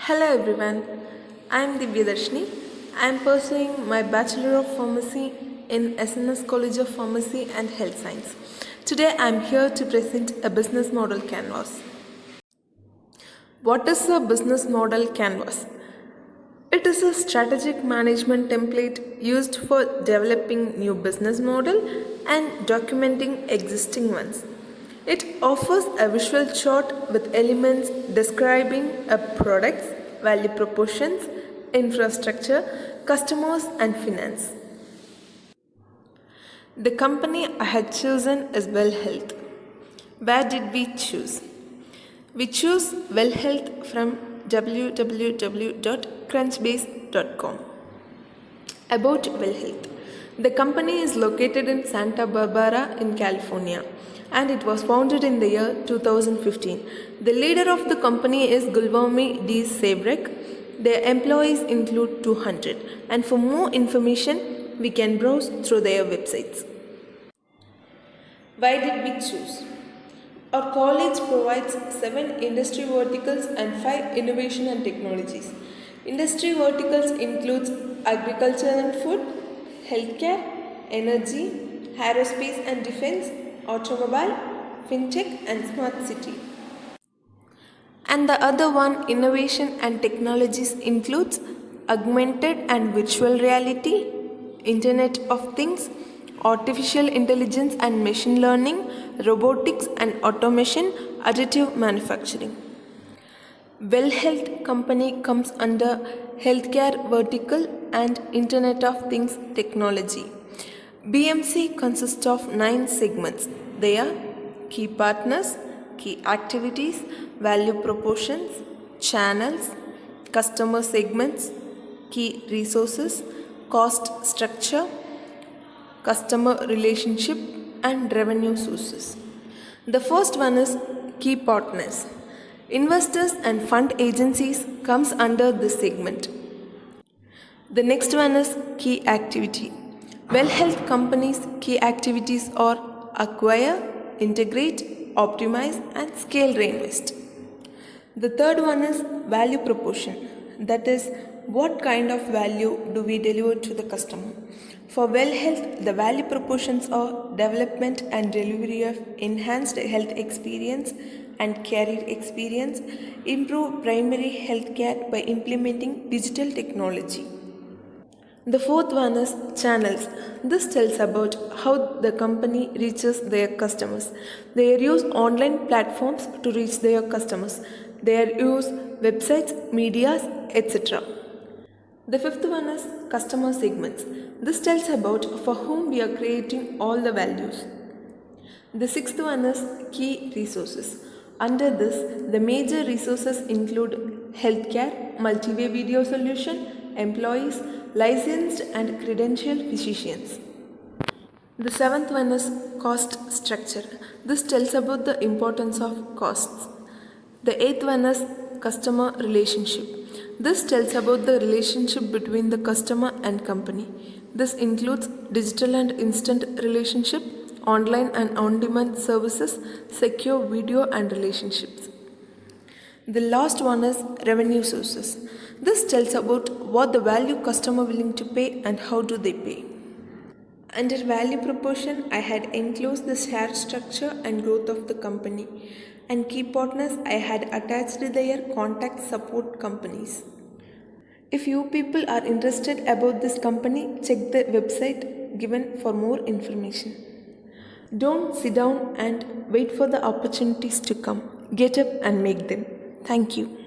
Hello everyone, I am Divyadarshini. I am pursuing my Bachelor of Pharmacy in SNS College of Pharmacy and Health Science. Today I am here to present a business model canvas. What is a business model canvas? It is a strategic management template used for developing new business model and documenting existing ones. It offers a visual chart with elements describing a product's value propositions, infrastructure, customers and finance. The company I had chosen is Well Health. Where did we choose? We choose Well Health from www.crunchbase.com. About Well Health. The company is located in Santa Barbara in California and it was founded in the year 2015. The leader of the company is Gulwami D. Sabrek. Their employees include 200 and for more information we can browse through their websites. Why did we choose? Our college provides 7 industry verticals and 5 innovation and technologies. Industry verticals includes agriculture and food, healthcare, energy, aerospace and defense, automobile, fintech and smart city. And the other one, innovation and technologies, includes augmented and virtual reality, Internet of Things, artificial intelligence and machine learning, robotics and automation, additive manufacturing. Well Health company comes under healthcare vertical and Internet of Things technology. BMC consists of 9 segments. They are key partners, key activities, value propositions, channels, customer segments, key resources, cost structure, customer relationship and revenue sources. The first one is key partners. Investors and fund agencies comes under this segment. The next one is key activity. Well Health companies' key activities are acquire, integrate, optimize and scale reinvest. The third one is value proposition. That is, what kind of value do we deliver to the customer? For Well Health, the value propositions are development and delivery of enhanced health experience and career experience, improve primary health care by implementing digital technology. The fourth one is channels. This tells about how the company reaches their customers. They use online platforms to reach their customers. They use websites, medias, etc. The fifth one is customer segments. This tells about for whom we are creating all the values. The sixth one is key resources. Under this, the major resources include healthcare, multi-way video solution, employees, licensed and credentialed physicians. The seventh one is cost structure. This tells about the importance of costs. The eighth one is customer relationship. This tells about the relationship between the customer and company. This includes digital and instant relationship, online and on-demand services, secure video and relationships. The last one is revenue sources. This tells about what the value customer willing to pay and how do they pay. Under value proposition, I had enclosed the share structure and growth of the company, and key partners I had attached their contact support companies. If you people are interested about this company, check the website given for more information. Don't sit down and wait for the opportunities to come. Get up and make them. Thank you.